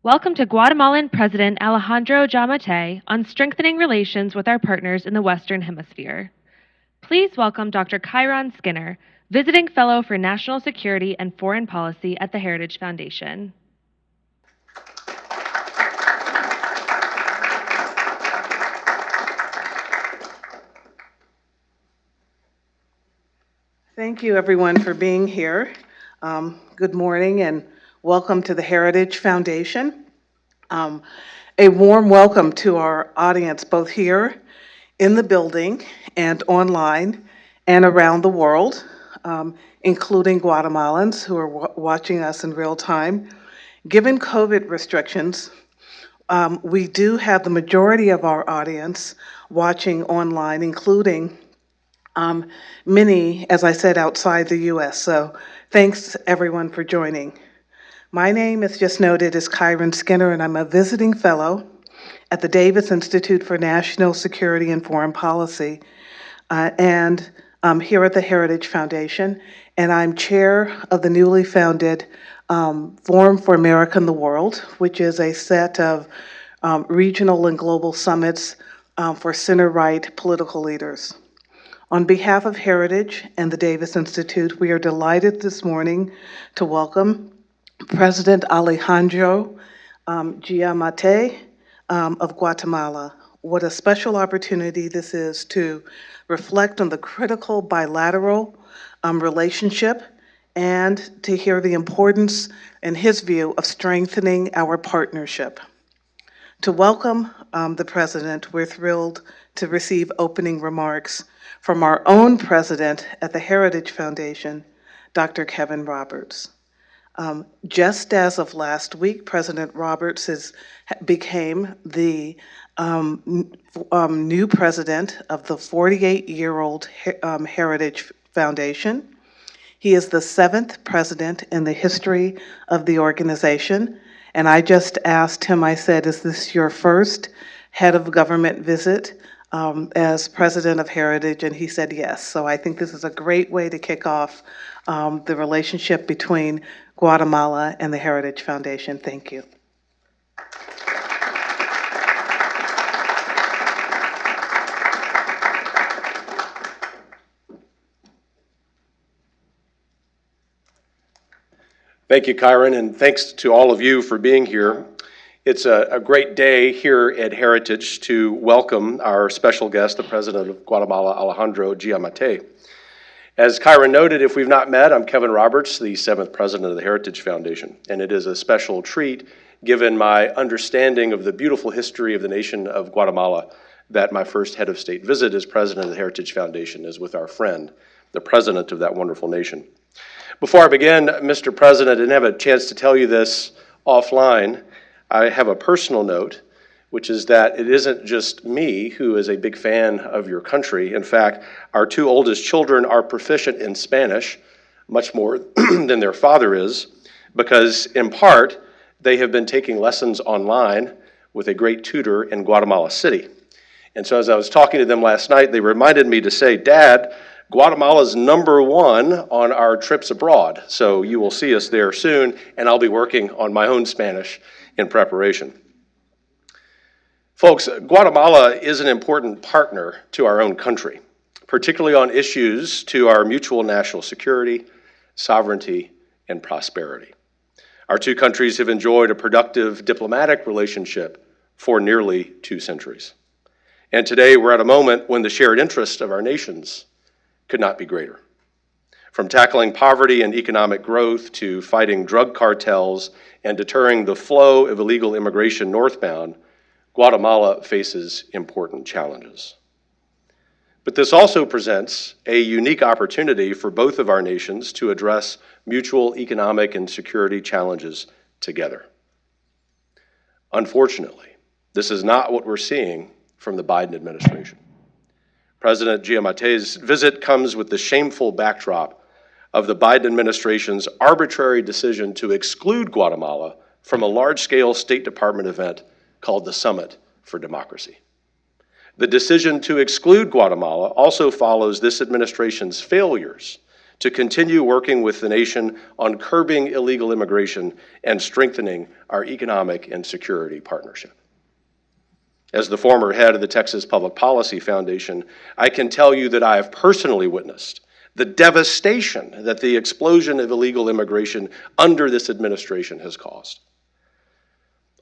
Welcome to Guatemalan President Alejandro Giammattei on strengthening relations with our partners in the Western Hemisphere. Please welcome Dr. Kyron Skinner, Visiting Fellow for National Security and Foreign Policy at the Heritage Foundation. Thank you, everyone, for being here. Good morning and welcome to the Heritage Foundation. A warm welcome to our audience, both here in the building and online and around the world, including Guatemalans who are watching us in real time. Given COVID restrictions, we do have the majority of our audience watching online, including many, as I said, outside the U.S. So thanks, everyone, for joining. My name, as just noted, is Kyron Skinner, and I'm a visiting fellow at the Davis Institute for National Security and Foreign Policy, and here at the Heritage Foundation, and I'm chair of the newly founded Forum for America and the World, which is a set of regional and global summits for center-right political leaders. On behalf of Heritage and the Davis Institute, we are delighted this morning to welcome President Alejandro Giammattei of Guatemala. What a special opportunity this is to reflect on the critical bilateral relationship and to hear the importance, in his view, of strengthening our partnership. To welcome the President, we're thrilled to receive opening remarks from our own president at the Heritage Foundation, Dr. Kevin Roberts. Just as of last week, President Roberts became the new president of the 48-year-old Heritage Foundation. He is the 7th president in the history of the organization, and I just asked him, I said, is this your first head of government visit as president of Heritage? And he said yes. So I think this is a great way to kick off the relationship between Guatemala and the Heritage Foundation. Thank you. Thank you, Kyron, and thanks to all of you for being here. It's a great day here at Heritage to welcome our special guest, the President of Guatemala, Alejandro Giammattei. As Kyron noted, if we've not met, I'm Kevin Roberts, the 7th President of the Heritage Foundation, and it is a special treat, given my understanding of the beautiful history of the nation of Guatemala, that my first head of state visit as President of the Heritage Foundation is with our friend, the President of that wonderful nation. Before I begin, Mr. President, I didn't have a chance to tell you this offline. I have a personal note, which is that it isn't just me who is a big fan of your country. In fact, our 2 oldest children are proficient in Spanish, much more than their father is, because in part, they have been taking lessons online with a great tutor in Guatemala City. And so as I was talking to them last night, they reminded me to say, Dad, Guatemala's #1 on our trips abroad. So you will see us there soon, and I'll be working on my own Spanish in preparation. Folks, Guatemala is an important partner to our own country, particularly on issues to our mutual national security, sovereignty, and prosperity. Our 2 countries have enjoyed a productive diplomatic relationship for nearly 2 centuries. And today we're at a moment when the shared interest of our nations could not be greater. From tackling poverty and economic growth to fighting drug cartels and deterring the flow of illegal immigration northbound, Guatemala faces important challenges. But this also presents a unique opportunity for both of our nations to address mutual economic and security challenges together. Unfortunately, this is not what we're seeing from the Biden administration. President Giammattei's visit comes with the shameful backdrop of the Biden administration's arbitrary decision to exclude Guatemala from a large-scale State Department event called the Summit for Democracy. The decision to exclude Guatemala also follows this administration's failures to continue working with the nation on curbing illegal immigration and strengthening our economic and security partnership. As the former head of the Texas Public Policy Foundation, I can tell you that I have personally witnessed the devastation that the explosion of illegal immigration under this administration has caused.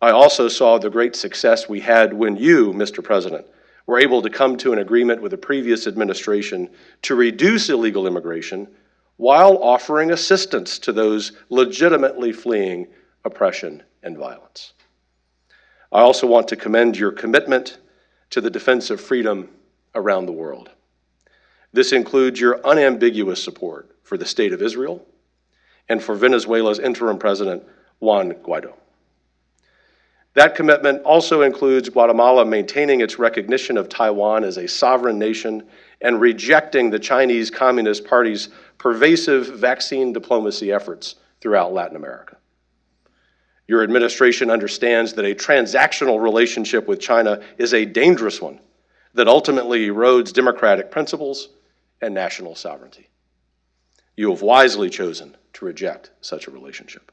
I also saw the great success we had when you, Mr. President, were able to come to an agreement with the previous administration to reduce illegal immigration while offering assistance to those legitimately fleeing oppression and violence. I also want to commend your commitment to the defense of freedom around the world. This includes your unambiguous support for the State of Israel and for Venezuela's interim president, Juan Guaido. That commitment also includes Guatemala maintaining its recognition of Taiwan as a sovereign nation and rejecting the Chinese Communist Party's pervasive vaccine diplomacy efforts throughout Latin America. Your administration understands that a transactional relationship with China is a dangerous one that ultimately erodes democratic principles and national sovereignty. You have wisely chosen to reject such a relationship.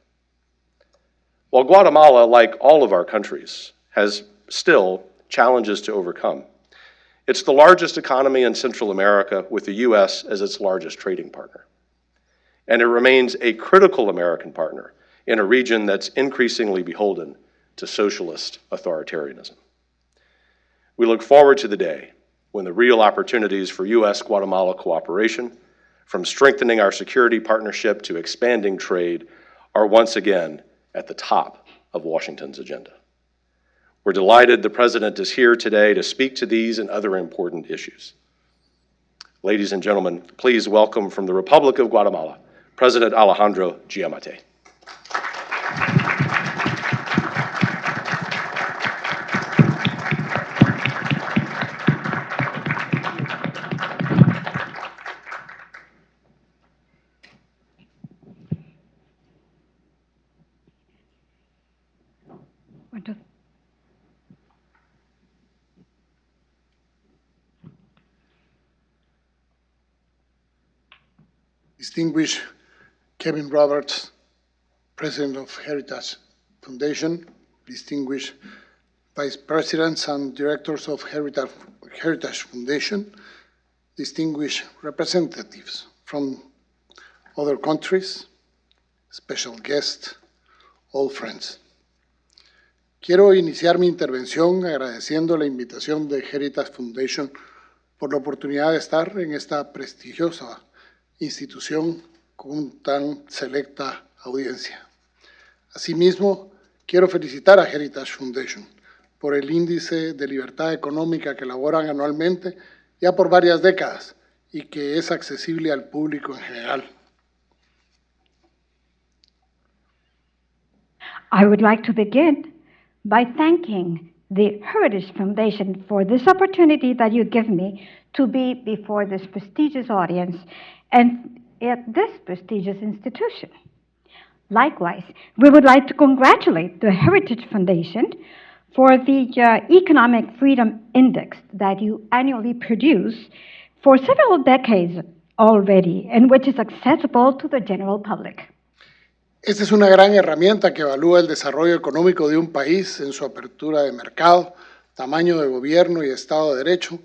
While Guatemala, like all of our countries, has still challenges to overcome, it's the largest economy in Central America with the U.S. as its largest trading partner. And it remains a critical American partner in a region that's increasingly beholden to socialist authoritarianism. We look forward to the day when the real opportunities for U.S. Guatemala cooperation, from strengthening our security partnership to expanding trade, are once again at the top of Washington's agenda. We're delighted the President is here today to speak to these and other important issues. Ladies and gentlemen, please welcome from the Republic of Guatemala, President Alejandro Giammattei. Distinguished Kevin Roberts, President of Heritage Foundation, distinguished Vice Presidents and Directors of Heritage Foundation, distinguished representatives from other countries, special guests, all friends. Quiero iniciar mi intervención agradeciendo la invitación de Heritage Foundation por la oportunidad de estar en esta prestigiosa institución con tan selecta audiencia. Asimismo, quiero felicitar a Heritage Foundation por el índice de libertad económica que elaboran anualmente ya por varias décadas y que es accesible al público en general. I would like to begin by thanking the Heritage Foundation for this opportunity that you give me to be before this prestigious audience and at this prestigious institution. Likewise, we would like to congratulate the Heritage Foundation for the Economic Freedom Index that you annually produce for several decades already and which is accessible to the general public. Esta es una gran herramienta que evalúa el desarrollo económico de un país en su apertura de mercado, tamaño de gobierno y Estado de Derecho,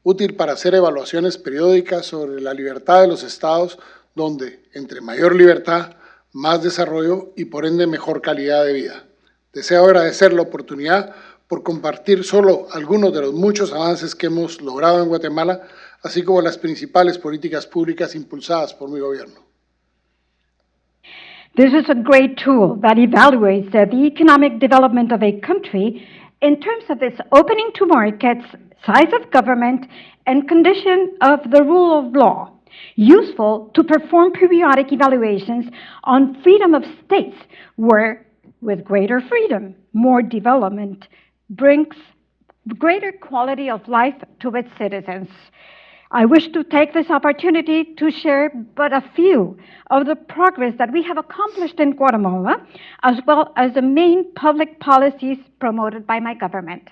útil para hacer evaluaciones periódicas sobre la libertad de los estados, donde, entre mayor libertad, más desarrollo y, por ende, mejor calidad de vida. Deseo agradecer la oportunidad por compartir solo algunos de los muchos avances que hemos logrado en Guatemala, así como las principales políticas públicas impulsadas por mi gobierno. This is a great tool that evaluates the economic development of a country in terms of its opening to markets, size of government, and condition of the rule of law, useful to perform periodic evaluations on freedom of states, where, with greater freedom, more development brings greater quality of life to its citizens. I wish to take this opportunity to share but a few of the progress that we have accomplished in Guatemala, as well as the main public policies promoted by my government.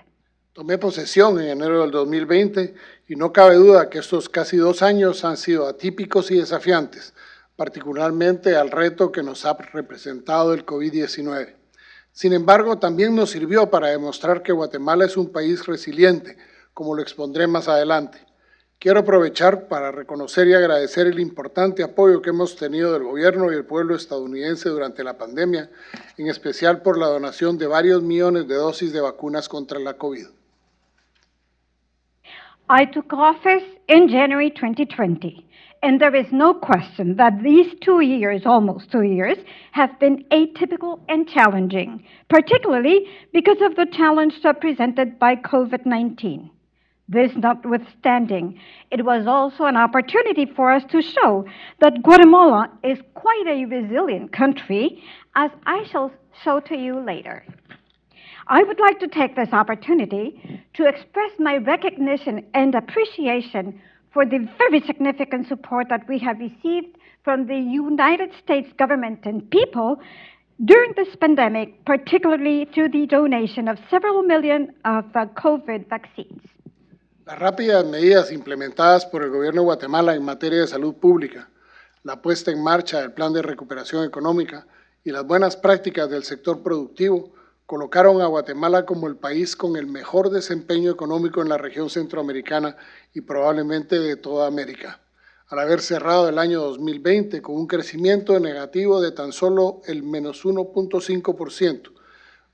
Tomé posesión en enero del 2020 y no cabe duda que estos casi 2 años han sido atípicos y desafiantes, particularmente al reto que nos ha representado el COVID-19. Sin embargo, también nos sirvió para demostrar que Guatemala es un país resiliente, como lo expondré más adelante. Quiero aprovechar para reconocer y agradecer el importante apoyo que hemos tenido del gobierno y el pueblo estadounidense durante la pandemia, en especial por la donación de varios millones de dosis de vacunas contra la COVID. I took office in January 2020, and there is no question that these 2 years, almost 2 years, have been atypical and challenging, particularly because of the challenge presented by COVID-19. This notwithstanding, it was also an opportunity for us to show that Guatemala is quite a resilient country, as I shall show to you later. I would like to take this opportunity to express my recognition and appreciation for the very significant support that we have received from the United States government and people during this pandemic, particularly through the donation of several million of COVID vaccines. Las rápidas medidas implementadas por el gobierno de Guatemala en materia de salud pública, la puesta en marcha del plan de recuperación económica y las buenas prácticas del sector productivo colocaron a Guatemala como el país con el mejor desempeño económico en la región centroamericana y probablemente de toda América, al haber cerrado el año 2020 con un crecimiento negativo de tan solo el menos 1.5%,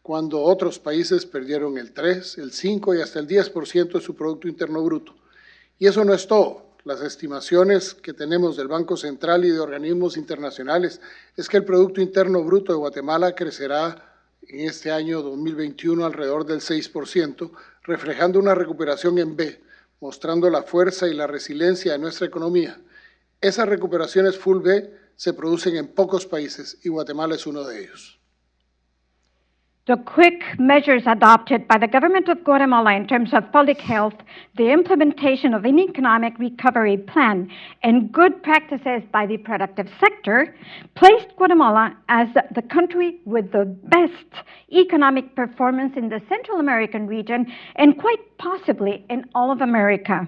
cuando otros países perdieron el 3, el 5 y hasta el 10% de su Producto Interno Bruto. Y eso no es todo. Las estimaciones que tenemos del Banco Central y de organismos internacionales es que el Producto Interno Bruto de Guatemala crecerá en este año 2021 alrededor del 6%, reflejando una recuperación en B, mostrando la fuerza y la resiliencia de nuestra economía. Esas recuperaciones full B se producen en pocos países y Guatemala es uno de ellos. The quick measures adopted by the government of Guatemala in terms of public health, the implementation of an economic recovery plan, and good practices by the productive sector placed Guatemala as the country with the best economic performance in the Central American region and quite possibly in all of America.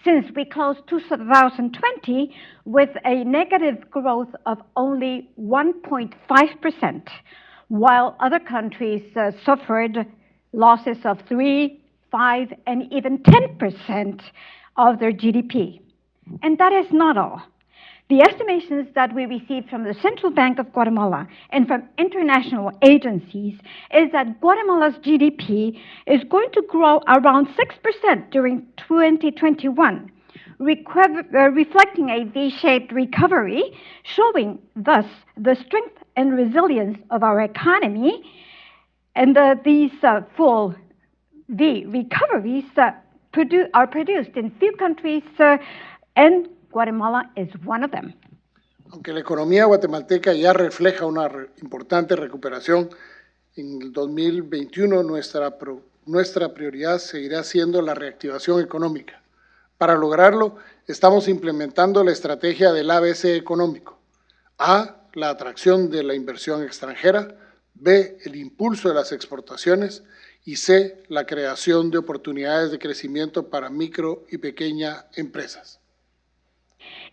Since we closed 2020 with a negative growth of only 1.5%, while other countries suffered losses of 3, 5, and even 10% of their GDP. And that is not all. The estimations that we received from the Central Bank of Guatemala and from international agencies is that Guatemala's GDP is going to grow around 6% during 2021, reflecting a V-shaped recovery, showing thus the strength and resilience of our economy. And these full V recoveries are produced in few countries, and Guatemala is one of them. Aunque la economía guatemalteca ya refleja una importante recuperación, en el 2021 nuestra prioridad seguirá siendo la reactivación económica. Para lograrlo, estamos implementando la estrategia del ABC económico. A, la atracción de la inversión extranjera, B, el impulso de las exportaciones y C, la creación de oportunidades de crecimiento para micro y pequeñas empresas.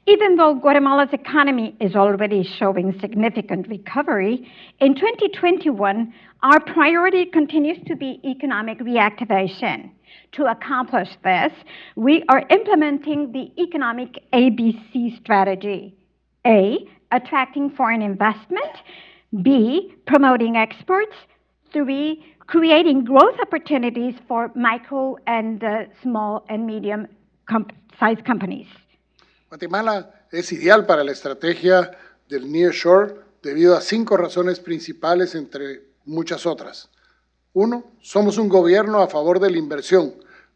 Even though Guatemala's economy is already showing significant recovery, in 2021, our priority continues to be economic reactivation. To accomplish this, we are implementing the economic ABC strategy. A, attracting foreign investment. B, promoting exports. 3, creating growth opportunities for micro and small and medium-sized companies. Guatemala es ideal para la estrategia del nearshore debido a 5 razones principales entre muchas otras. 1, somos un gobierno a favor de la inversión,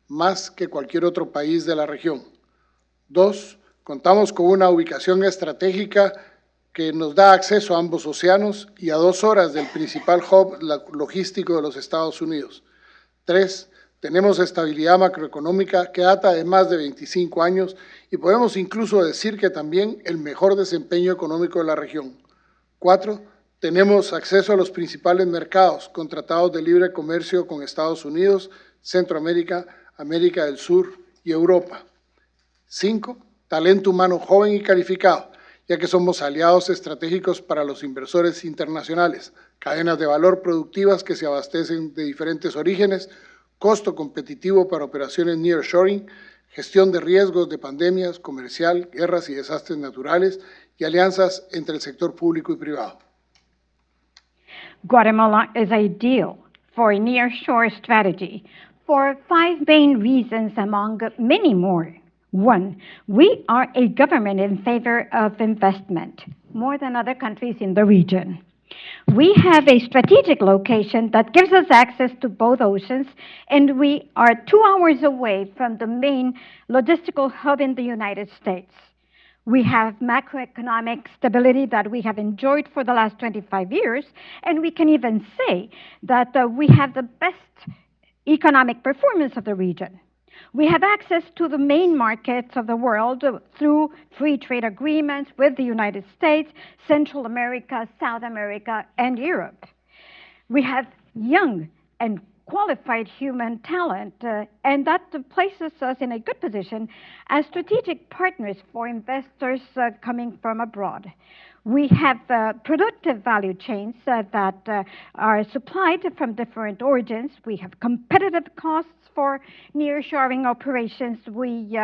más que cualquier otro país de la región. 2, contamos con una ubicación estratégica que nos da acceso a ambos océanos y a 2 horas del principal hub logístico de los Estados Unidos. 3, tenemos estabilidad macroeconómica que data de más de 25 años y podemos incluso decir que también el mejor desempeño económico de la región. 4, tenemos acceso a los principales mercados con tratados de libre comercio con Estados Unidos, Centroamérica, América del Sur y Europa. 5, talento humano joven y calificado, ya que somos aliados estratégicos para los inversores internacionales, cadenas de valor productivas que se abastecen de diferentes orígenes, costo competitivo para operaciones nearshoring, gestión de riesgos de pandemias, comercial, guerras y desastres naturales y alianzas entre el sector público y privado. Guatemala is ideal for a nearshore strategy for 5 main reasons among many more. 1, we are a government in favor of investment, more than other countries in the region. We have a strategic location that gives us access to both oceans, and we are 2 hours away from the main logistical hub in the United States. We have macroeconomic stability that we have enjoyed for the last 25 years, and we can even say that we have the best economic performance of the region. We have access to the main markets of the world through free trade agreements with the United States, Central America, South America, and Europe. We have young and qualified human talent, and that places us in a good position as strategic partners for investors coming from abroad. We have productive value chains that are supplied from different origins. We have competitive costs for nearshoring operations. We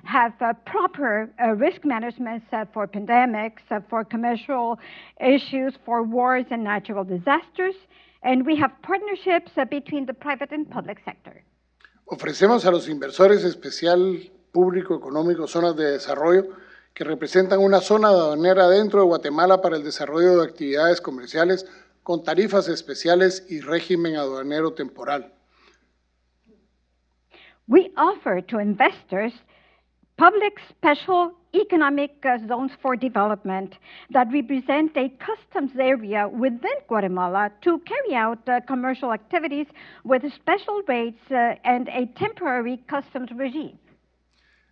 have proper risk management for pandemics, for commercial issues, for wars and natural disasters. And we have partnerships between the private and public sector. Ofrecemos a los inversores especial público económico zonas de desarrollo que representan una zona aduanera dentro de Guatemala para el desarrollo de actividades comerciales con tarifas especiales y régimen aduanero temporal. We offer to investors public special economic zones for development that represent a customs area within Guatemala to carry out commercial activities with special rates and a temporary customs regime.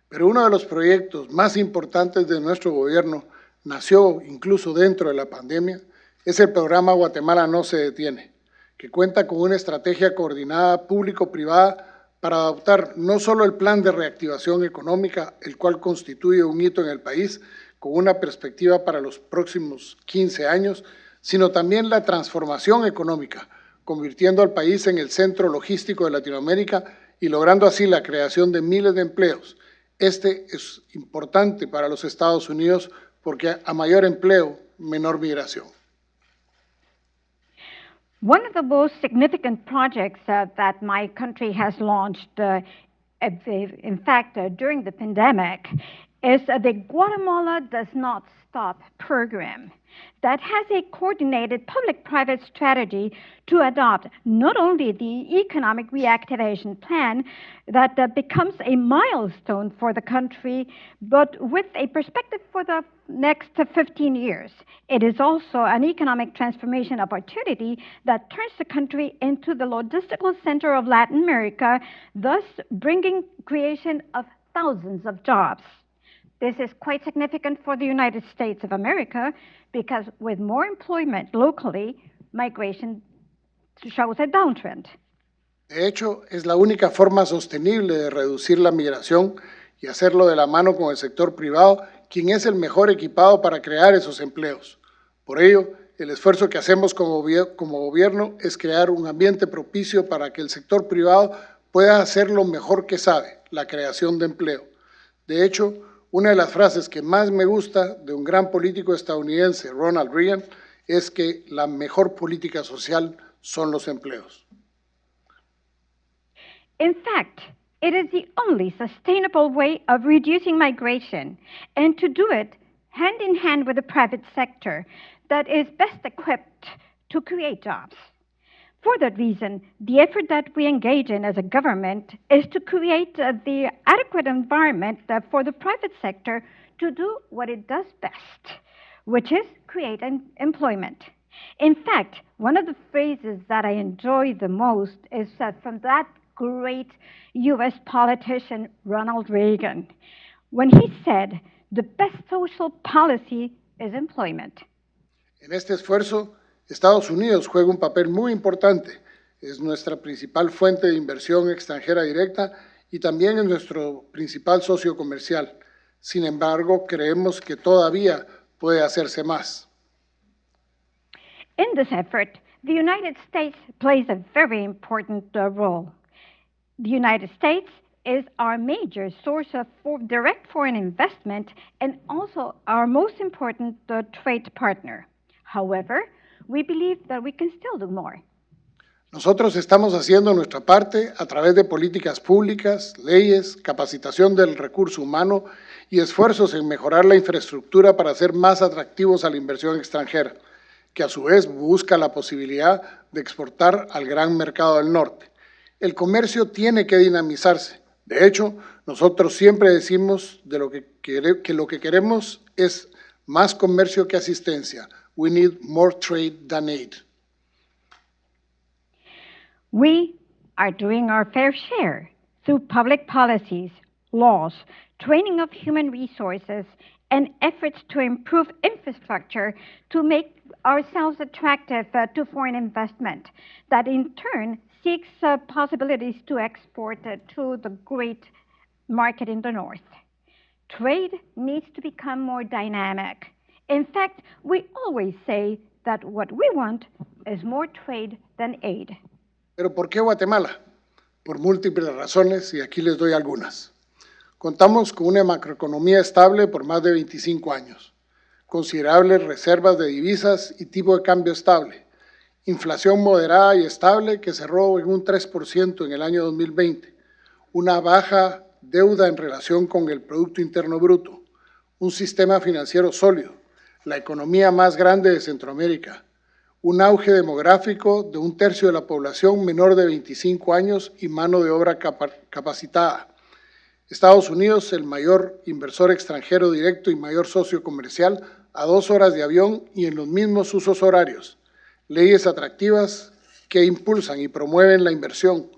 Pero uno de los proyectos más importantes de nuestro gobierno nació incluso dentro de la pandemia, es el programa Guatemala no se detiene, que cuenta con una estrategia coordinada público-privada para adoptar no solo el plan de reactivación económica, el cual constituye un hito en el país con una perspectiva para los próximos 15 años, sino también la transformación económica, convirtiendo al país en el centro logístico de Latinoamérica y logrando así la creación de miles de empleos. Este es importante para los Estados Unidos porque a mayor empleo, menor migración. One of the most significant projects that my country has launched, in fact, during the pandemic, is the Guatemala Does Not Stop program that has a coordinated public-private strategy to adopt not only the economic reactivation plan that becomes a milestone for the country, but with a perspective for the next 15 years. It is also an economic transformation opportunity that turns the country into the logistical center of Latin America, thus bringing creation of thousands of jobs. This is quite significant for the United States of America because with more employment locally, migration shows a downtrend. De hecho, es la única forma sostenible de reducir la migración y hacerlo de la mano con el sector privado, quien es el mejor equipado para crear esos empleos. Por ello, el esfuerzo que hacemos como gobierno es crear un ambiente propicio para que el sector privado pueda hacer lo mejor que sabe, la creación de empleo. De hecho, una de las frases que más me gusta de un gran político estadounidense, Ronald Reagan, es que la mejor política social son los empleos. In fact, it is the only sustainable way of reducing migration, and to do it hand in hand with the private sector that is best equipped to create jobs. For that reason, the effort that we engage in as a government is to create the adequate environment for the private sector to do what it does best, which is create employment. In fact, one of the phrases that I enjoy the most is from that great U.S. politician, Ronald Reagan, when he said, "The best social policy is employment." En este esfuerzo, Estados Unidos juega un papel muy importante. Es nuestra principal fuente de inversión extranjera directa y también es nuestro principal socio comercial. Sin embargo, creemos que todavía puede hacerse más. In this effort, the United States plays a very important role. The United States is our major source of direct foreign investment and also our most important trade partner. However, we believe that we can still do more. Nosotros estamos haciendo nuestra parte a través de políticas públicas, leyes, capacitación del recurso humano y esfuerzos en mejorar la infraestructura para hacer más atractivos a la inversión extranjera, que a su vez busca la posibilidad de exportar al gran mercado del norte. El comercio tiene que dinamizarse. De hecho, nosotros siempre decimos que lo que queremos es más comercio que asistencia. We need more trade than aid. We are doing our fair share through public policies, laws, training of human resources, and efforts to improve infrastructure to make ourselves attractive to foreign investment that in turn seeks possibilities to export to the great market in the north. Trade needs to become more dynamic. In fact, we always say that what we want is more trade than aid. ¿Pero por qué Guatemala? Por múltiples razones y aquí les doy algunas. Contamos con una macroeconomía estable por más de 25 años, considerables reservas de divisas y tipo de cambio estable, inflación moderada y estable que cerró en un 3% en el año 2020, una baja deuda en relación con el Producto Interno Bruto, un sistema financiero sólido, la economía más grande de Centroamérica, un auge demográfico de un tercio de la población menor de 25 años y mano de obra capacitada. Estados Unidos, el mayor inversor extranjero directo y mayor socio comercial, a 2 horas de avión y en los mismos usos horarios. Leyes atractivas que impulsan y promueven la inversión.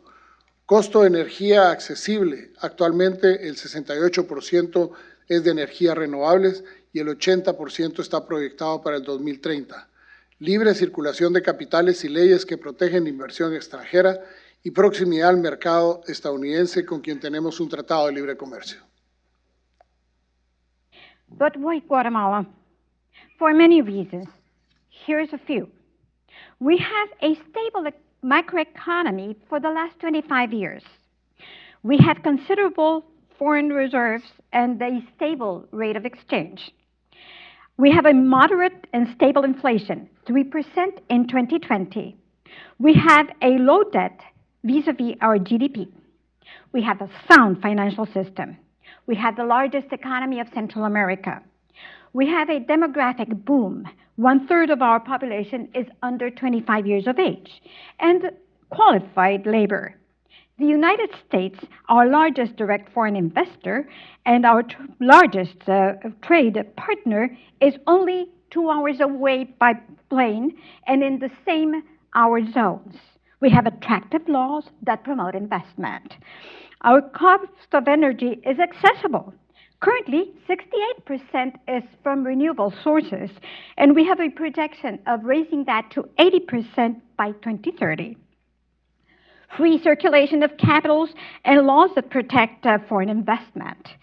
Costo de energía accesible. Actualmente el 68% es de energías renovables y el 80% está proyectado para el 2030. Libre circulación de capitales y leyes que protegen la inversión extranjera y proximidad al mercado estadounidense con quien tenemos un tratado de libre comercio. But why Guatemala? For many reasons. Here's a few. We have a stable microeconomy for the last 25 years. We have considerable foreign reserves and a stable rate of exchange. We have a moderate and stable inflation, 3% in 2020. We have a low debt vis-a-vis our GDP. We have a sound financial system. We have the largest economy of Central America. We have a demographic boom. 1/3 of our population is under 25 years of age, and qualified labor. The United States, our largest direct foreign investor and our largest trade partner, is only 2 hours away by plane and in the same hour zones. We have attractive laws that promote investment. Our cost of energy is accessible. Currently, 68% is from renewable sources, and we have a projection of raising that to 80% by 2030. Free circulation of capitals and laws that protect foreign investment.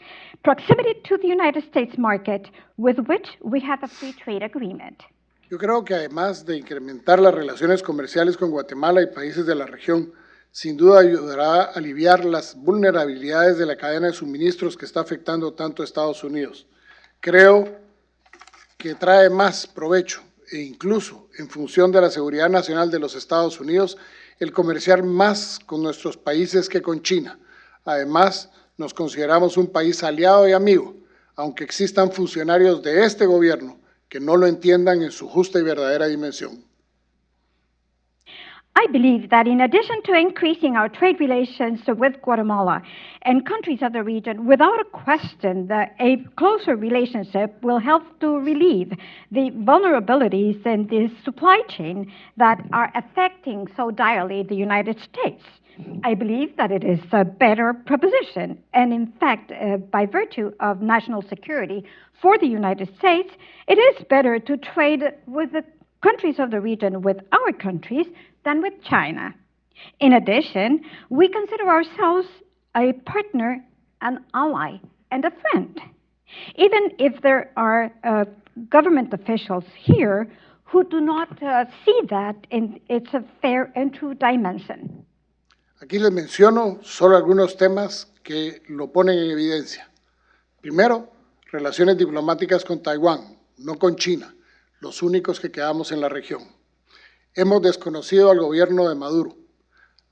Proximity to the United States market, with which we have a free trade agreement. Yo creo que además de incrementar las relaciones comerciales con Guatemala y países de la región, sin duda ayudará a aliviar las vulnerabilidades de la cadena de suministros que está afectando tanto a Estados Unidos. Creo que trae más provecho e incluso en función de la seguridad nacional de los Estados Unidos, el comerciar más con nuestros países que con China. Además, nos consideramos un país aliado y amigo, aunque existan funcionarios de este gobierno que no lo entiendan en su justa y verdadera dimensión. I believe that in addition to increasing our trade relations with Guatemala and countries of the region, without a question, a closer relationship will help to relieve the vulnerabilities in the supply chain that are affecting so direly the United States. I believe that it is a better proposition, and in fact, by virtue of national security for the United States, it is better to trade with the countries of the region with our countries than with China. In addition, we consider ourselves a partner, an ally, and a friend. even if there are government officials here who do not see that in its a fair and true dimension. Aquí les menciono solo algunos temas que lo ponen en evidencia. Primero, relaciones diplomáticas con Taiwán, no con China, los únicos que quedamos en la región. Hemos desconocido al gobierno de Maduro,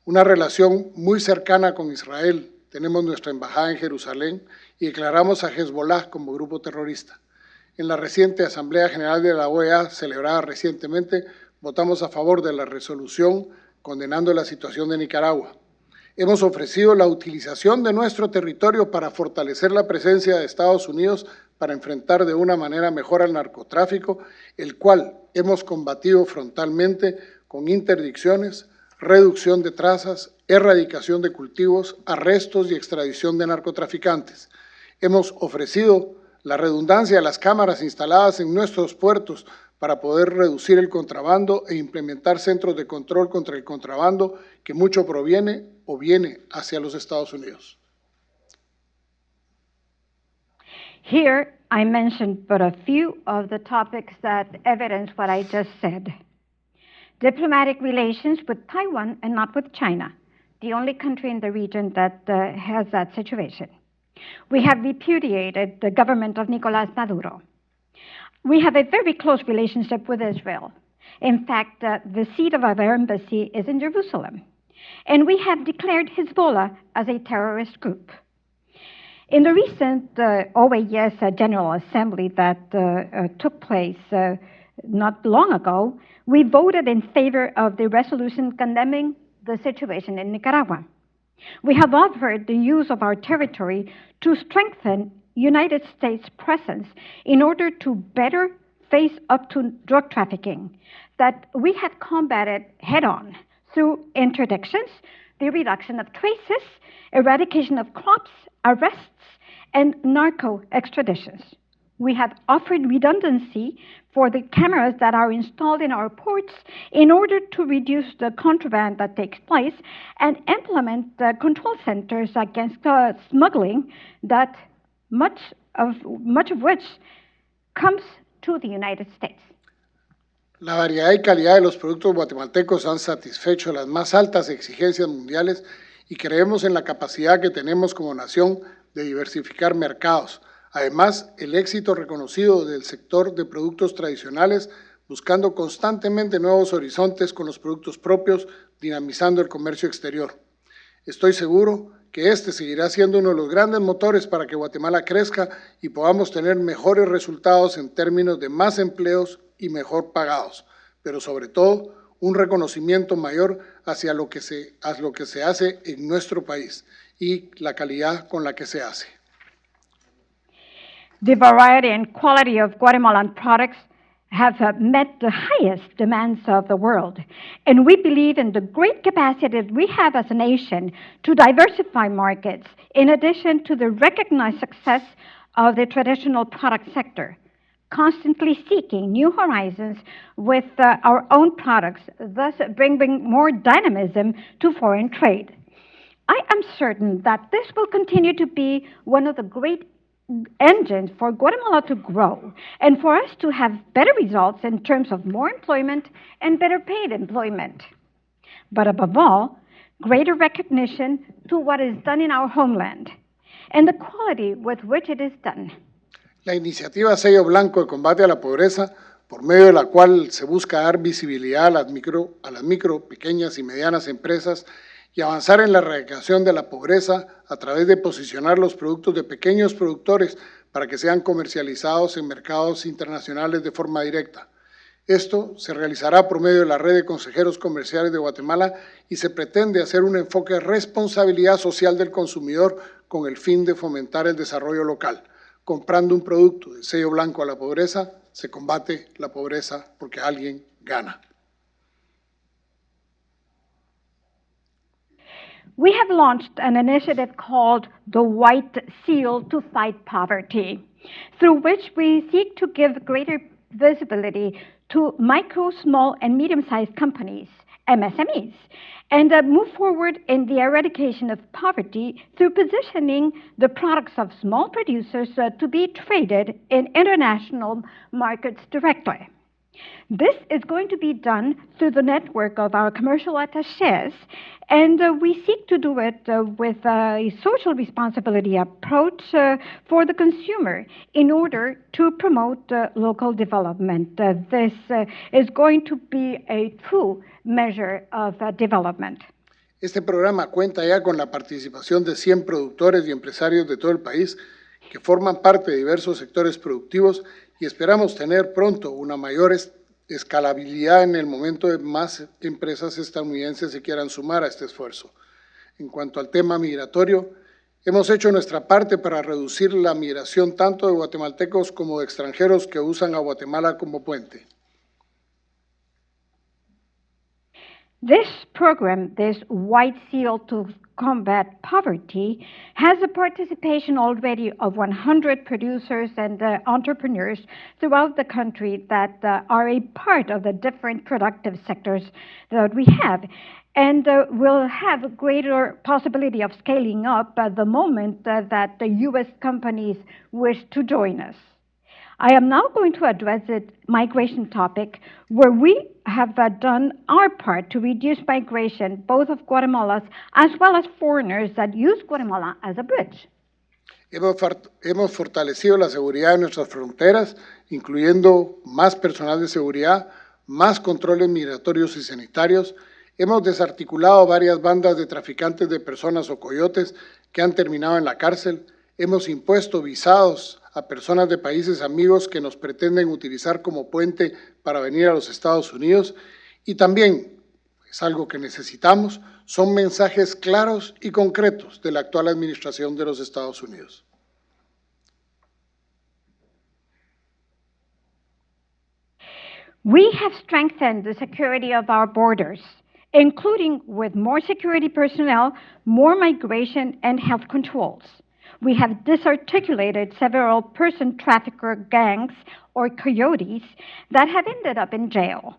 una relación muy cercana con Israel. Tenemos nuestra embajada en Jerusalén y declaramos a Hezbollah como grupo terrorista. En la reciente Asamblea General de la OEA, celebrada recientemente, votamos a favor de la resolución condenando la situación de Nicaragua. Hemos ofrecido la utilización de nuestro territorio para fortalecer la presencia de Estados Unidos para enfrentar de una manera mejor al narcotráfico, el cual hemos combatido frontalmente con interdicciones, reducción de trazas, erradicación de cultivos, arrestos y extradición de narcotraficantes. Hemos ofrecido la redundancia de las cámaras instaladas en nuestros puertos para poder reducir el contrabando e implementar centros de control contra el contrabando que mucho proviene o viene hacia los Estados Unidos. Here, I mentioned but a few of the topics that evidence what I just said. Diplomatic relations with Taiwan and not with China, the only country in the region that has that situation. We have repudiated the government of Nicolás Maduro. We have a very close relationship with Israel. In fact, the seat of our embassy is in Jerusalem. And we have declared Hezbollah as a terrorist group. In the recent OAS General Assembly that took place not long ago, we voted in favor of the resolution condemning the situation in Nicaragua. We have offered the use of our territory to strengthen United States presence in order to better face up to drug trafficking that we have combated head-on through interdictions, the reduction of traces, eradication of crops, arrests, and narco extraditions. We have offered redundancy for the cameras that are installed in our ports in order to reduce the contraband that takes place and implement control centers against smuggling that much of which comes to the United States. La variedad y calidad de los productos guatemaltecos han satisfecho las más altas exigencias mundiales y creemos en la capacidad que tenemos como nación de diversificar mercados. Además, el éxito reconocido del sector de productos tradicionales, buscando constantemente nuevos horizontes con los productos propios, dinamizando el comercio exterior. Estoy seguro que este seguirá siendo uno de los grandes motores para que Guatemala crezca y podamos tener mejores resultados en términos de más empleos y mejor pagados, pero sobre todo un reconocimiento mayor hacia lo que se hace en nuestro país y la calidad con la que se hace. The variety and quality of Guatemalan products have met the highest demands of the world. And we believe in the great capacity that we have as a nation to diversify markets, in addition to the recognized success of the traditional product sector, constantly seeking new horizons with our own products, thus bringing more dynamism to foreign trade. I am certain that this will continue to be one of the great engines for Guatemala to grow and for us to have better results in terms of more employment and better paid employment. But above all, greater recognition to what is done in our homeland and the quality with which it is done. La iniciativa Sello Blanco de Combate a la Pobreza, por medio de la cual se busca dar visibilidad a las micro, pequeñas y medianas empresas y avanzar en la erradicación de la pobreza a través de posicionar los productos de pequeños productores para que sean comercializados en mercados internacionales de forma directa. Esto se realizará por medio de la red de consejeros comerciales de Guatemala y se pretende hacer un enfoque de responsabilidad social del consumidor con el fin de fomentar el desarrollo local. Comprando un producto de sello blanco a la pobreza, se combate la pobreza porque alguien gana. We have launched an initiative called the White Seal to Fight Poverty, through which we seek to give greater visibility to micro, small, and medium-sized companies MSMEs, and move forward in the eradication of poverty through positioning the products of small producers to be traded in international markets directly. This is going to be done through the network of our commercial attachés, and we seek to do it with a social responsibility approach for the consumer in order to promote local development. This is going to be a true measure of development. Este programa cuenta ya con la participación de 100 productores y empresarios de todo el país que forman parte de diversos sectores productivos y esperamos tener pronto una mayor escalabilidad en el momento de más empresas estadounidenses se quieran sumar a este esfuerzo. En cuanto al tema migratorio, hemos hecho nuestra parte para reducir la migración tanto de guatemaltecos como de extranjeros que usan a Guatemala como puente. This program, this White Seal to Combat Poverty, has a participation already of 100 producers and entrepreneurs throughout the country that are a part of the different productive sectors that we have, and will have a greater possibility of scaling up the moment that the U.S. companies wish to join us. I am now going to address the migration topic, where we have done our part to reduce migration, both of Guatemalans as well as foreigners that use Guatemala as a bridge. Hemos fortalecido la seguridad de nuestras fronteras, incluyendo más personal de seguridad, más controles migratorios y sanitarios. Hemos desarticulado varias bandas de traficantes de personas o coyotes que han terminado en la cárcel. Hemos impuesto visados a personas de países amigos que nos pretenden utilizar como puente para venir a los Estados Unidos. Y también, es algo que necesitamos, son mensajes claros y concretos de la actual administración de los Estados Unidos. We have strengthened the security of our borders, including with more security personnel, more migration, and health controls. We have disarticulated several person trafficker gangs or coyotes that have ended up in jail.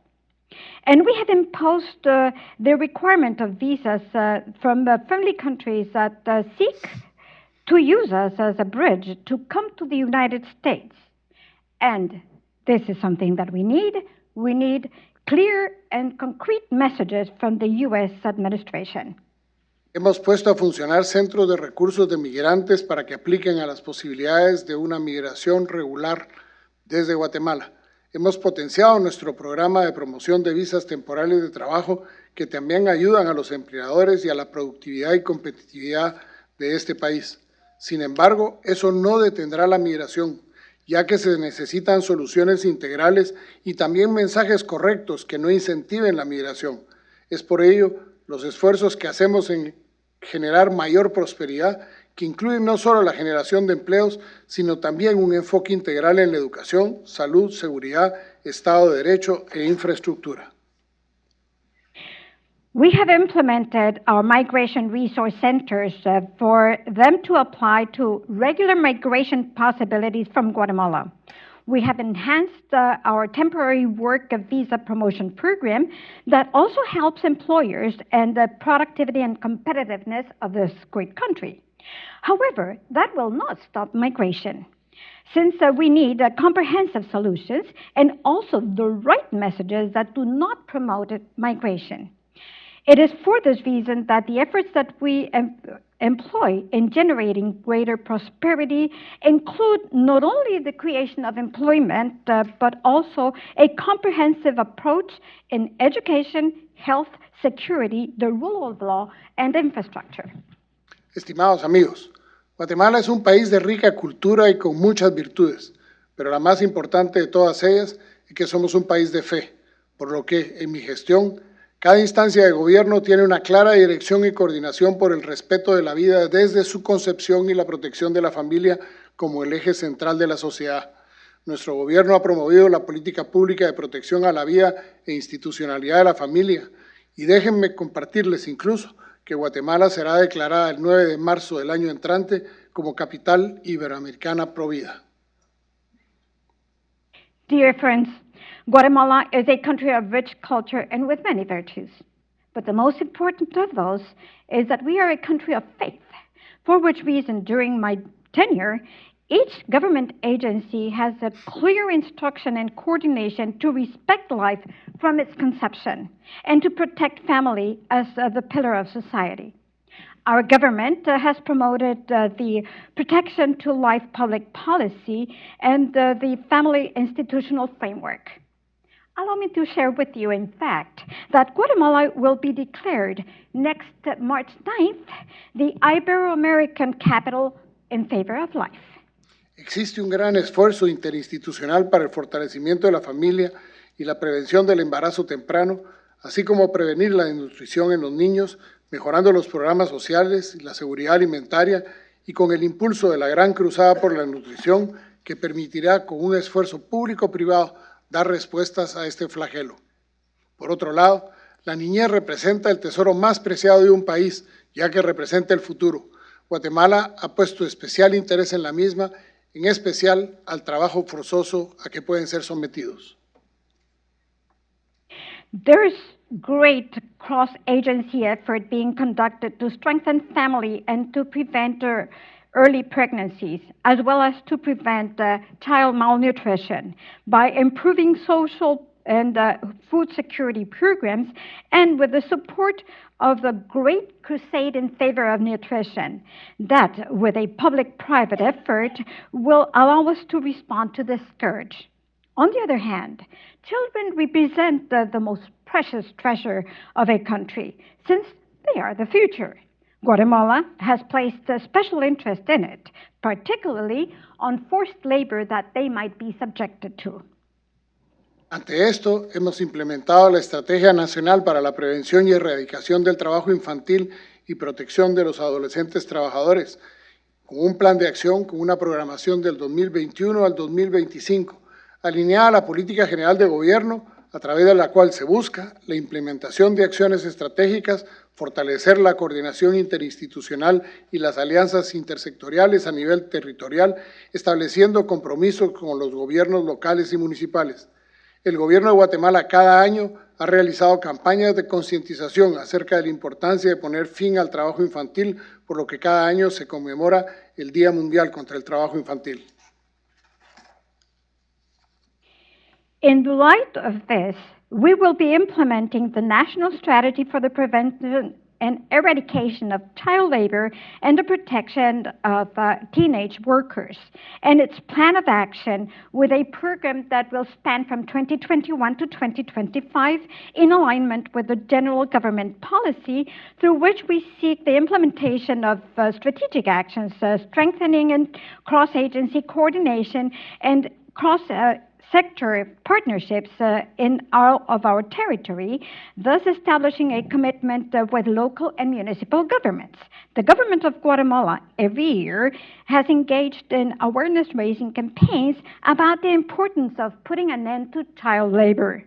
And we have imposed the requirement of visas from friendly countries that seek to use us as a bridge to come to the United States. And this is something that we need. We need clear and concrete messages from the U.S. administration. Hemos puesto a funcionar centros de recursos de migrantes para que apliquen a las posibilidades de una migración regular desde Guatemala. Hemos potenciado nuestro programa de promoción de visas temporales de trabajo que también ayudan a los empleadores y a la productividad y competitividad de este país. Sin embargo, eso no detendrá la migración, ya que se necesitan soluciones integrales y también mensajes correctos que no incentiven la migración. Es por ello los esfuerzos que hacemos en generar mayor prosperidad, que incluyen no solo la generación de empleos, sino también un enfoque integral en la educación, salud, seguridad, Estado de Derecho e infraestructura. We have implemented our migration resource centers for them to apply to regular migration possibilities from Guatemala. We have enhanced our temporary work visa promotion program that also helps employers and the productivity and competitiveness of this great country. However, that will not stop migration, since we need comprehensive solutions and also the right messages that do not promote migration. It is for this reason that the efforts that we employ in generating greater prosperity include not only the creation of employment, but also a comprehensive approach in education, health, security, the rule of law, and infrastructure. Estimados amigos, Guatemala es un país de rica cultura y con muchas virtudes, pero la más importante de todas ellas es que somos un país de fe, por lo que en mi gestión cada instancia de gobierno tiene una clara dirección y coordinación por el respeto de la vida desde su concepción y la protección de la familia como el eje central de la sociedad. Nuestro gobierno ha promovido la política pública de protección a la vida e institucionalidad de la familia. Y déjenme compartirles incluso que Guatemala será declarada el 9 de marzo del año entrante como capital iberoamericana pro vida. Dear friends, Guatemala is a country of rich culture and with many virtues. But the most important of those is that we are a country of faith, for which reason, during my tenure, each government agency has a clear instruction and coordination to respect life from its conception and to protect family as the pillar of society. Our government has promoted the protection to life public policy and the family institutional framework. Allow me to share with you, in fact, that Guatemala will be declared next March 9th the Ibero-American capital in favor of life. Existe un gran esfuerzo interinstitucional para el fortalecimiento de la familia y la prevención del embarazo temprano, así como prevenir la desnutrición en los niños, mejorando los programas sociales y la seguridad alimentaria y con el impulso de la gran cruzada por la nutrición que permitirá con un esfuerzo público-privado dar respuestas a este flagelo. Por otro lado, la niñez representa el tesoro más preciado de un país, ya que representa el futuro. Guatemala ha puesto especial interés en la misma, en especial al trabajo forzoso a que pueden ser sometidos. There's great cross-agency effort being conducted to strengthen family and to prevent early pregnancies, as well as to prevent child malnutrition by improving social and food security programs, and with the support of the Great Crusade in favor of nutrition, that, with a public-private effort, will allow us to respond to this scourge. On the other hand, children represent the most precious treasure of a country, since they are the future. Guatemala has placed a special interest in it, particularly on forced labor that they might be subjected to. Ante esto, hemos implementado la Estrategia Nacional para la Prevención y Erradicación del Trabajo Infantil y Protección de los Adolescentes Trabajadores, con un plan de acción con una programación del 2021 al 2025, alineada a la Política General de Gobierno, a través de la cual se busca la implementación de acciones estratégicas, fortalecer la coordinación interinstitucional y las alianzas intersectoriales a nivel territorial, estableciendo compromisos con los gobiernos locales y municipales. El Gobierno de Guatemala cada año ha realizado campañas de concientización acerca de la importancia de poner fin al trabajo infantil, por lo que cada año se conmemora el Día Mundial contra el Trabajo Infantil. In the light of this, we will be implementing the National Strategy for the Prevention and Eradication of Child Labor and the Protection of Teenage Workers, and its plan of action with a program that will span from 2021 to 2025 in alignment with the general government policy, through which we seek the implementation of strategic actions, strengthening and cross-agency coordination and sector partnerships in all of our territory, thus establishing a commitment with local and municipal governments. The government of Guatemala every year has engaged in awareness-raising campaigns about the importance of putting an end to child labor,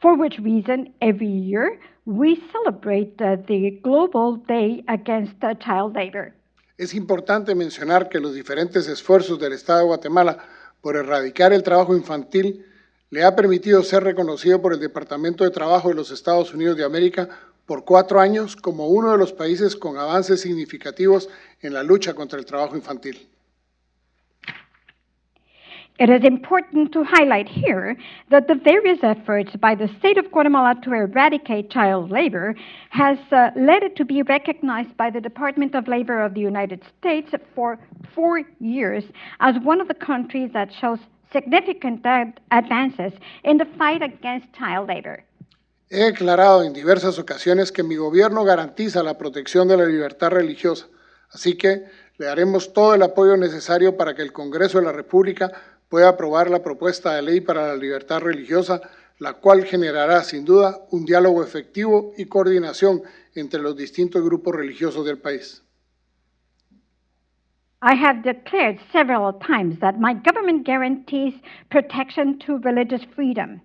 for which reason every year we celebrate the Global Day Against Child Labor. Es importante mencionar que los diferentes esfuerzos del Estado de Guatemala por erradicar el trabajo infantil, le ha permitido ser reconocido por el Departamento de Trabajo de los Estados Unidos de América por 4 años como uno de los países con avances significativos en la lucha contra el trabajo infantil. It is important to highlight here that the various efforts by the state of Guatemala to eradicate child labor has led it to be recognized by the Department of Labor of the United States for 4 years as one of the countries that shows significant advances in the fight against child labor. He declarado en diversas ocasiones que mi gobierno garantiza la protección de la libertad religiosa, así que le daremos todo el apoyo necesario para que el Congreso de la República pueda aprobar la propuesta de ley para la libertad religiosa, la cual generará sin duda un diálogo efectivo y coordinación entre los distintos grupos religiosos del país. I have declared several times that my government guarantees protection to religious freedom.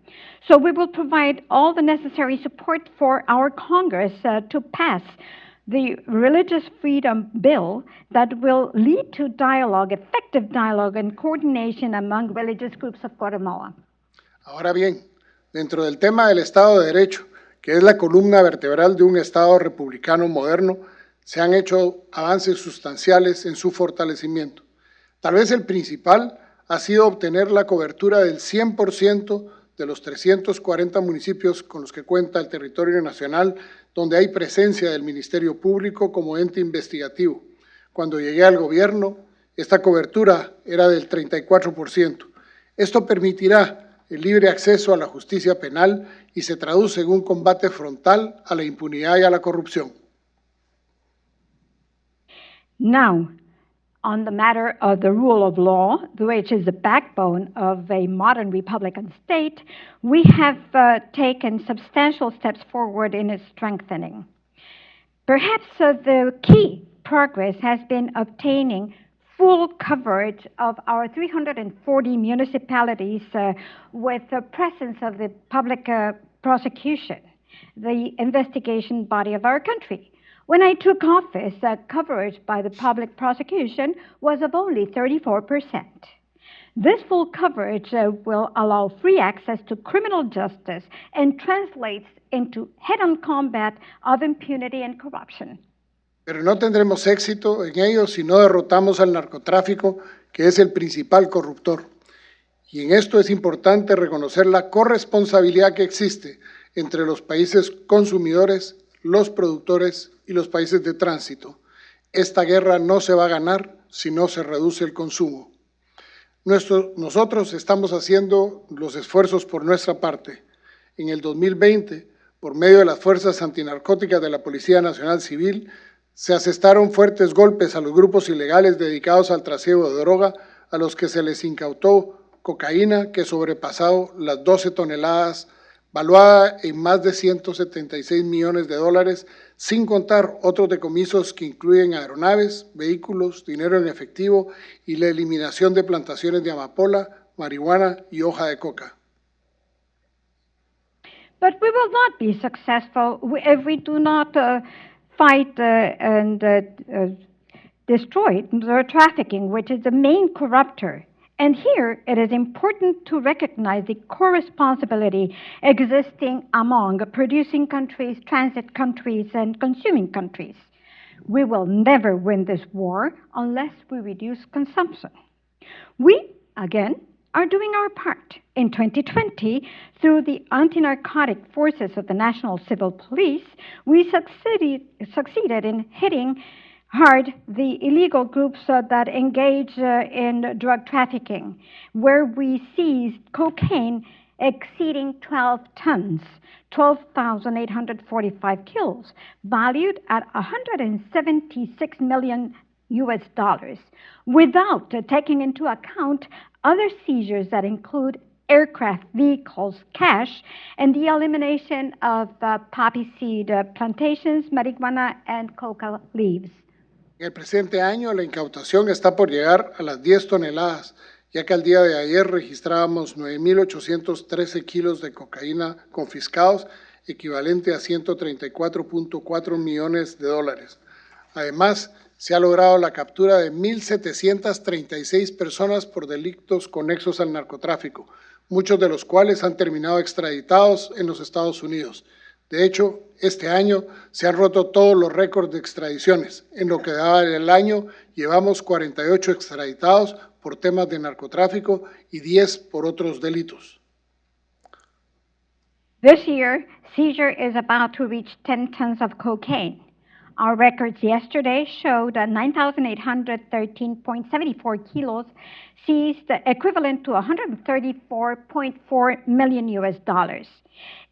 So we will provide all the necessary support for our Congress to pass the Religious Freedom Bill that will lead to dialogue, effective dialogue and coordination among religious groups of Guatemala. Ahora bien, dentro del tema del Estado de Derecho, que es la columna vertebral de un Estado republicano moderno, se han hecho avances sustanciales en su fortalecimiento. Tal vez el principal ha sido obtener la cobertura del 100% de los 340 municipios con los que cuenta el territorio nacional, donde hay presencia del Ministerio Público como ente investigativo. Cuando llegué al gobierno, esta cobertura era del 34%. Esto permitirá el libre acceso a la justicia penal y se traduce en un combate frontal a la impunidad y a la corrupción. Now, on the matter of the rule of law, which is the backbone of a modern republican state, we have taken substantial steps forward in its strengthening. Perhaps the key progress has been obtaining full coverage of our 340 municipalities with the presence of the public prosecution, the investigation body of our country. When I took office, coverage by the public prosecution was of only 34%. This full coverage will allow free access to criminal justice and translates into head-on combat of impunity and corruption. Pero no tendremos éxito en ello si no derrotamos al narcotráfico, que es el principal corruptor. Y en esto es importante reconocer la corresponsabilidad que existe entre los países consumidores, los productores y los países de tránsito. Esta guerra no se va a ganar si no se reduce el consumo. Nosotros estamos haciendo los esfuerzos por nuestra parte. En el 2020, por medio de las fuerzas antinarcóticas de la Policía Nacional Civil, se asestaron fuertes golpes a los grupos ilegales dedicados al trasiego de droga, a los que se les incautó cocaína que sobrepasó las 12 toneladas, valuada en más de 176 millones de dólares, sin contar otros decomisos que incluyen aeronaves, vehículos, dinero en efectivo y la eliminación de plantaciones de amapola, marihuana y hoja de coca. But we will not be successful if we do not fight and destroy the trafficking, which is the main corruptor. And here it is important to recognize the co-responsibility existing among producing countries, transit countries, and consuming countries. We will never win this war unless we reduce consumption. We, again, are doing our part. In 2020, through the anti-narcotic forces of the National Civil Police, we succeeded in hitting hard the illegal groups that engage in drug trafficking, where we seized cocaine exceeding 12 tons, 12,845 kilos, valued at $176 million US dollars, without taking into account other seizures that include aircraft, vehicles, cash, and the elimination of poppy seed plantations, marijuana, and coca leaves. En el presente año, la incautación está por llegar a las 10 toneladas, ya que al día de ayer registrábamos 9.813 kilos de cocaína confiscados, equivalente a 134.4 millones de dólares. Además, se ha logrado la captura de 1.736 personas por delitos conexos al narcotráfico, muchos de los cuales han terminado extraditados en los Estados Unidos. De hecho, este año se han roto todos los récords de extradiciones. En lo que daba el año, llevamos 48 extraditados por temas de narcotráfico y 10 por otros delitos. This year, seizure is about to reach 10 tons of cocaine. Our records yesterday showed 9,813.74 kilos seized, equivalent to $134.4 million US dollars.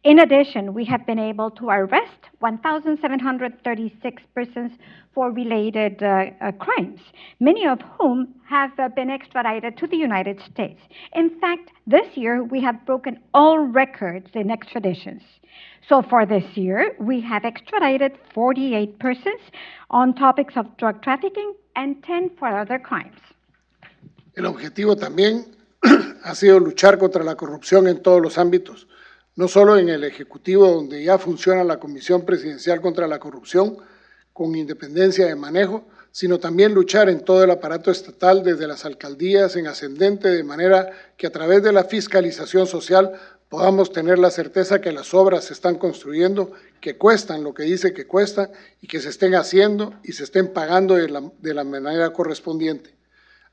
In addition, we have been able to arrest 1,736 persons for related crimes, many of whom have been extradited to the United States. In fact, this year we have broken all records in extraditions. So for this year, we have extradited 48 persons on topics of drug trafficking and 10 for other crimes. El objetivo también ha sido luchar contra la corrupción en todos los ámbitos, no solo en el Ejecutivo, donde ya funciona la Comisión Presidencial contra la Corrupción, con independencia de manejo, sino también luchar en todo el aparato estatal, desde las alcaldías en ascendente, de manera que a través de la fiscalización social podamos tener la certeza que las obras se están construyendo, que cuestan lo que dice que cuestan y que se estén haciendo y se estén pagando de la manera correspondiente.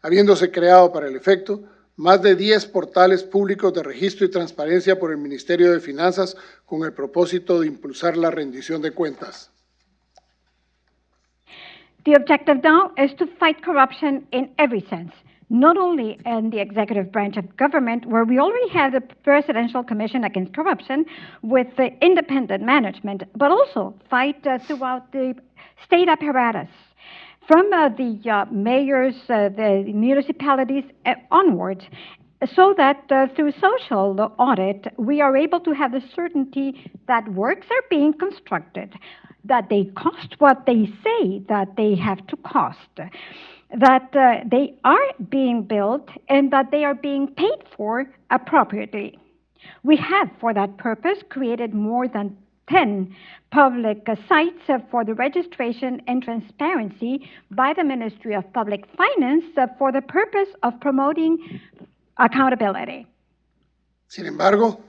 Habiéndose creado para el efecto más de 10 portales públicos de registro y transparencia por el Ministerio de Finanzas con el propósito de impulsar la rendición de cuentas. The objective now is to fight corruption in every sense, not only in the executive branch of government, where we already have the Presidential Commission Against Corruption with the independent management, but also fight throughout the state apparatus, from the mayors, the municipalities onwards, so that through social audit, we are able to have the certainty that works are being constructed, that they cost what they say that they have to cost, that they are being built, and that they are being paid for appropriately. We have, for that purpose, created more than 10 public sites for the registration and transparency by the Ministry of Public Finance for the purpose of promoting accountability. Sin embargo,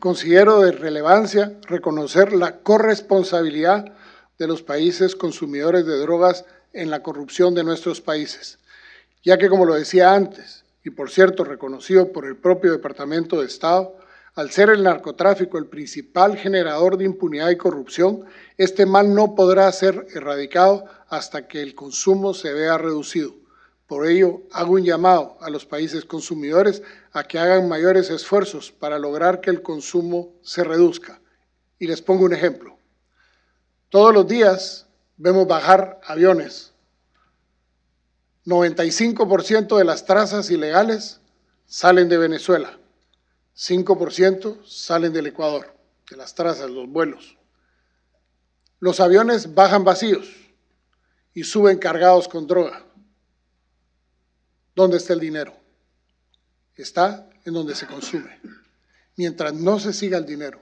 considero de relevancia reconocer la corresponsabilidad de los países consumidores de drogas en la corrupción de nuestros países, ya que, como lo decía antes, y por cierto reconocido por el propio Departamento de Estado, al ser el narcotráfico el principal generador de impunidad y corrupción, este mal no podrá ser erradicado hasta que el consumo se vea reducido. Por ello, hago un llamado a los países consumidores a que hagan mayores esfuerzos para lograr que el consumo se reduzca. Y les pongo un ejemplo. Todos los días vemos bajar aviones. 95% de las trazas ilegales salen de Venezuela. 5% salen del Ecuador, de las trazas, los vuelos. Los aviones bajan vacíos y suben cargados con droga. ¿Dónde está el dinero? Está en donde se consume. Mientras no se siga el dinero,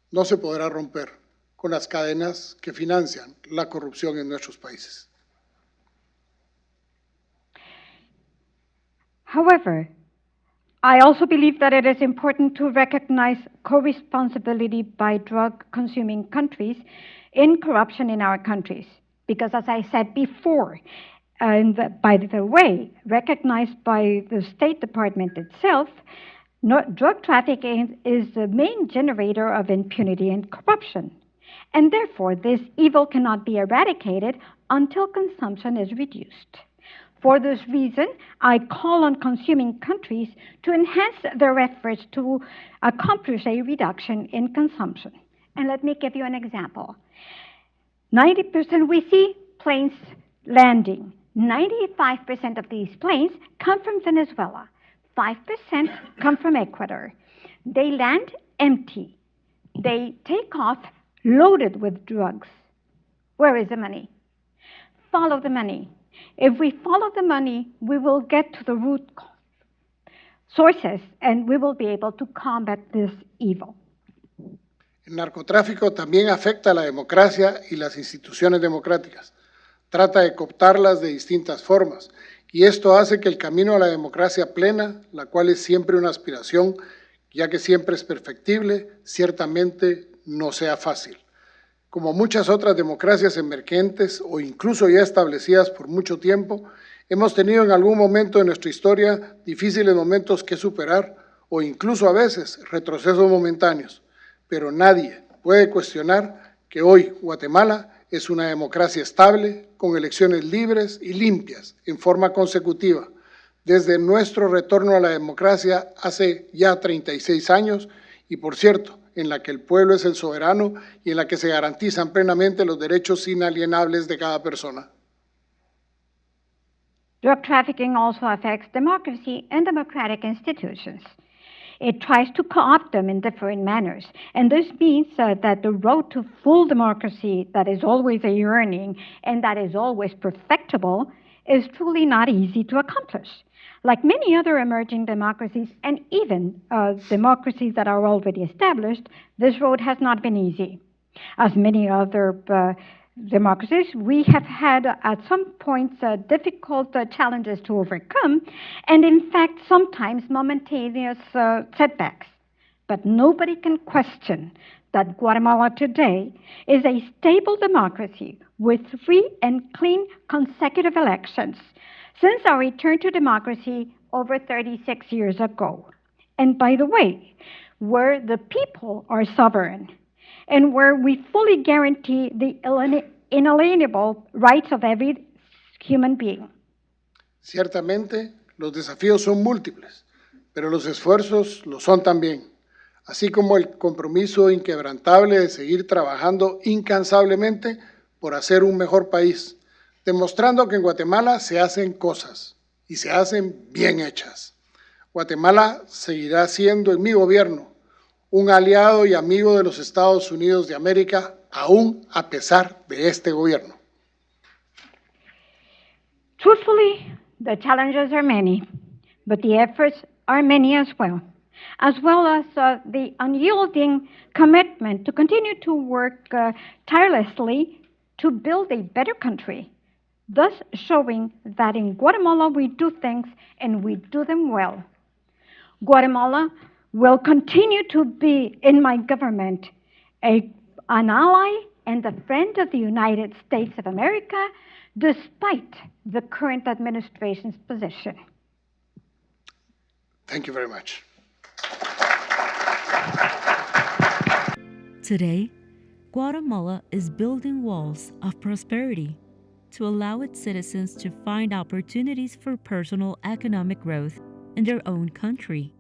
no se podrá romper con las cadenas que financian la corrupción en nuestros países. However, I also believe that it is important to recognize co-responsibility by drug-consuming countries in corruption in our countries. Because as I said before, and by the way, recognized by the State Department itself, drug trafficking is the main generator of impunity and corruption. And therefore, this evil cannot be eradicated until consumption is reduced. For this reason, I call on consuming countries to enhance their efforts to accomplish a reduction in consumption. And let me give you an example. 90% we see planes landing. 95% of these planes come from Venezuela. 5% come from Ecuador. They land empty. They take off loaded with drugs. Where is the money? Follow the money. If we follow the money, we will get to the root sources and we will be able to combat this evil. El narcotráfico también afecta a la democracia y las instituciones democráticas. Trata de cooptarlas de distintas formas, y esto hace que el camino a la democracia plena, la cual es siempre una aspiración, ya que siempre es perfectible, ciertamente no sea fácil. Como muchas otras democracias emergentes o incluso ya establecidas por mucho tiempo, hemos tenido en algún momento de nuestra historia difíciles momentos que superar o incluso a veces retrocesos momentáneos, pero nadie puede cuestionar que hoy Guatemala es una democracia estable, con elecciones libres y limpias en forma consecutiva, desde nuestro retorno a la democracia hace ya 36 años y, por cierto, en la que el pueblo es el soberano y en la que se garantizan plenamente los derechos inalienables de cada persona. Drug trafficking also affects democracy and democratic institutions. It tries to co-opt them in different manners. And this means that the road to full democracy that is always a yearning and that is always perfectible is truly not easy to accomplish. Like many other emerging democracies and even democracies that are already established, this road has not been easy. As many other democracies, we have had at some points difficult challenges to overcome, and in fact, sometimes momentaneous setbacks. But nobody can question that Guatemala today is a stable democracy with free and clean consecutive elections since our return to democracy over 36 years ago. And by the way, where the people are sovereign and where we fully guarantee the inalienable rights of every human being. Ciertamente, los desafíos son múltiples, pero los esfuerzos lo son también, así como el compromiso inquebrantable de seguir trabajando incansablemente por hacer un mejor país, demostrando que en Guatemala se hacen cosas y se hacen bien hechas. Guatemala seguirá siendo en mi gobierno un aliado y amigo de los Estados Unidos de América, aún a pesar de este gobierno. Truthfully, the challenges are many, but the efforts are many as well as the unyielding commitment to continue to work tirelessly to build a better country, thus showing that in Guatemala we do things and we do them well. Guatemala will continue to be in my government an ally and a friend of the United States of America, despite the current administration's position. Thank you very much. Today, Guatemala is building walls of prosperity to allow its citizens to find opportunities for personal economic growth in their own country,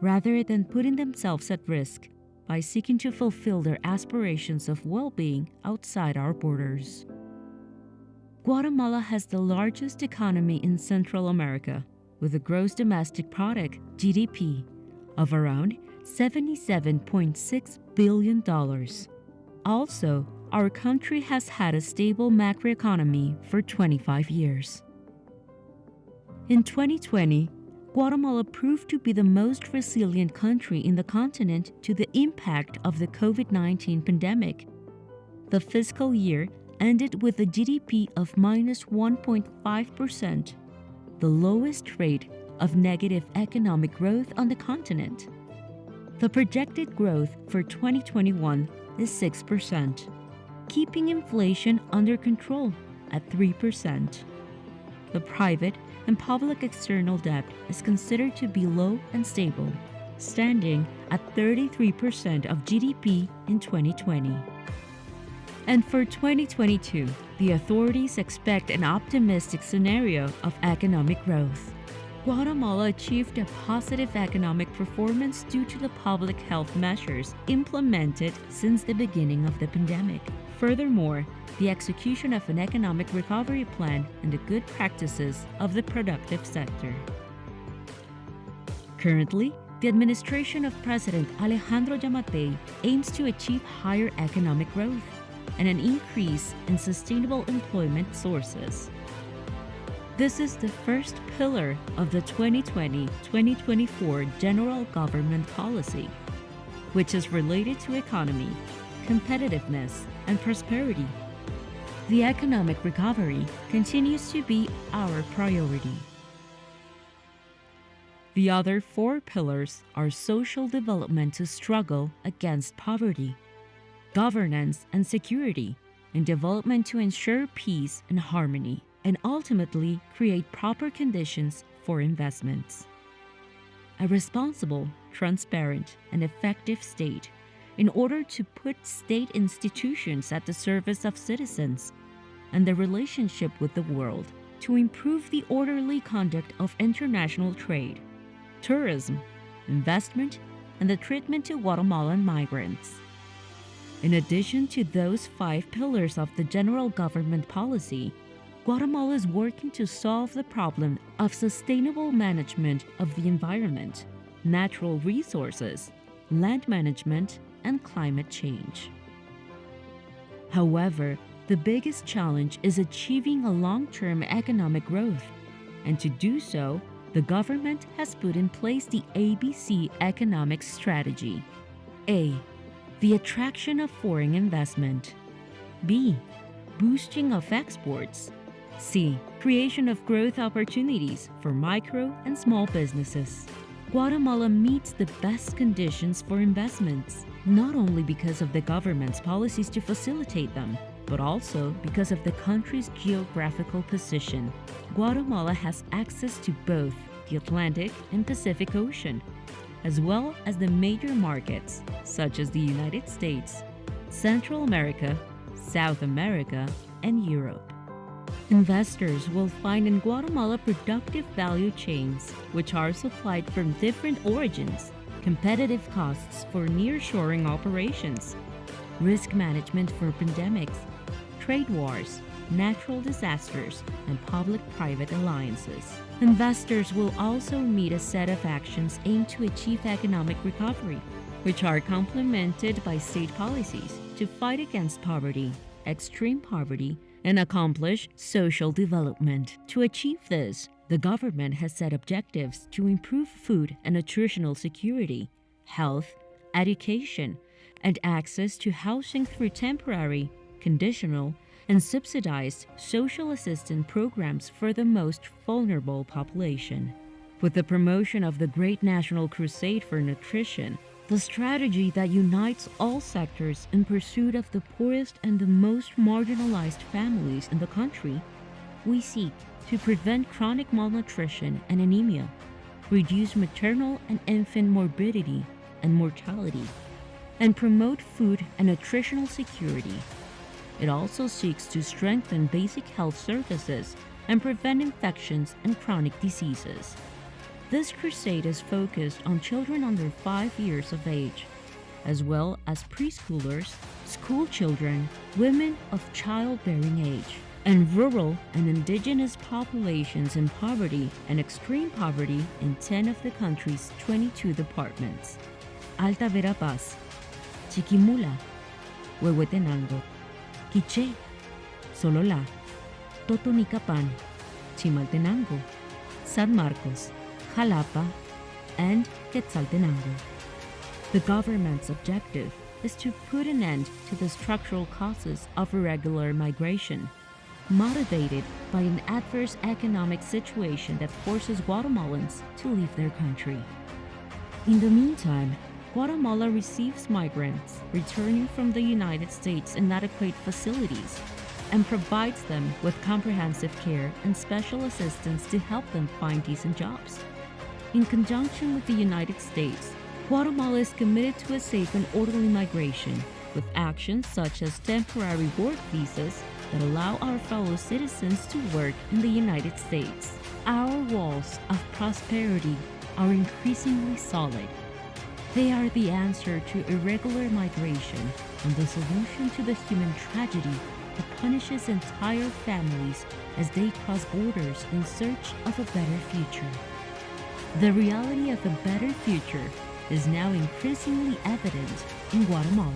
rather than putting themselves at risk by seeking to fulfill their aspirations of well-being outside our borders. Guatemala has the largest economy in Central America, with a gross domestic product, GDP, of around $77.6 billion. Also, our country has had a stable macroeconomy for 25 years. In 2020, Guatemala proved to be the most resilient country in the continent to the impact of the COVID-19 pandemic. The fiscal year ended with a GDP of minus 1.5%, the lowest rate of negative economic growth on the continent. The projected growth for 2021 is 6%, keeping inflation under control at 3%. The private and public external debt is considered to be low and stable, standing at 33% of GDP in 2020. And for 2022, the authorities expect an optimistic scenario of economic growth. Guatemala achieved a positive economic performance due to the public health measures implemented since the beginning of the pandemic. Furthermore, the execution of an economic recovery plan and the good practices of the productive sector. Currently, the administration of President Alejandro Giammattei aims to achieve higher economic growth and an increase in sustainable employment sources. This is the first pillar of the 2020-2024 General Government Policy, which is related to economy, competitiveness, and prosperity. The economic recovery continues to be our priority. The other four pillars are social development to struggle against poverty, governance and security, and development to ensure peace and harmony, and ultimately create proper conditions for investments. A responsible, transparent, and effective state in order to put state institutions at the service of citizens and the relationship with the world to improve the orderly conduct of international trade, tourism, investment, and the treatment to Guatemalan migrants. In addition to those 5 pillars of the general government policy, Guatemala is working to solve the problem of sustainable management of the environment, natural resources, land management, and climate change. However, the biggest challenge is achieving a long-term economic growth, and to do so, the government has put in place the ABC economic strategy. A. The attraction of foreign investment. B. Boosting of exports. C. Creation of growth opportunities for micro and small businesses. Guatemala meets the best conditions for investments, not only because of the government's policies to facilitate them, but also because of the country's geographical position. Guatemala has access to both the Atlantic and Pacific Ocean, as well as the major markets such as the United States, Central America, South America, and Europe. Investors will find in Guatemala productive value chains, which are supplied from different origins, competitive costs for nearshoring operations, risk management for pandemics, trade wars, natural disasters, and public-private alliances. Investors will also meet a set of actions aimed to achieve economic recovery, which are complemented by state policies to fight against poverty, extreme poverty, and accomplish social development. To achieve this, the government has set objectives to improve food and nutritional security, health, education, and access to housing through temporary, conditional, and subsidized social assistance programs for the most vulnerable population. With the promotion of the Great National Crusade for Nutrition, the strategy that unites all sectors in pursuit of the poorest and the most marginalized families in the country, we seek to prevent chronic malnutrition and anemia, reduce maternal and infant morbidity and mortality, and promote food and nutritional security. It also seeks to strengthen basic health services and prevent infections and chronic diseases. This crusade is focused on children under 5 years of age, as well as preschoolers, school children, women of childbearing age, and rural and indigenous populations in poverty and extreme poverty in 10 of the country's 22 departments: Alta Verapaz, Chiquimula, Huehuetenango, Quiché, Sololá, Totonicapán, Chimaltenango, San Marcos, Jalapa, and Quetzaltenango. The government's objective is to put an end to the structural causes of irregular migration, motivated by an adverse economic situation that forces Guatemalans to leave their country. In the meantime, Guatemala receives migrants returning from the United States in adequate facilities and provides them with comprehensive care and special assistance to help them find decent jobs. In conjunction with the United States, Guatemala is committed to a safe and orderly migration with actions such as temporary work visas that allow our fellow citizens to work in the United States. Our walls of prosperity are increasingly solid. They are the answer to irregular migration and the solution to the human tragedy that punishes entire families as they cross borders in search of a better future. The reality of a better future is now increasingly evident in Guatemala.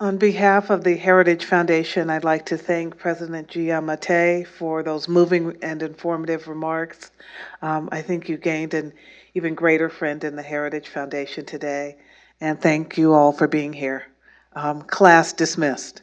On behalf of the Heritage Foundation, I'd like to thank President Giammattei for those moving and informative remarks. I think you gained an even greater friend in the Heritage Foundation today, and thank you all for being here. Class dismissed.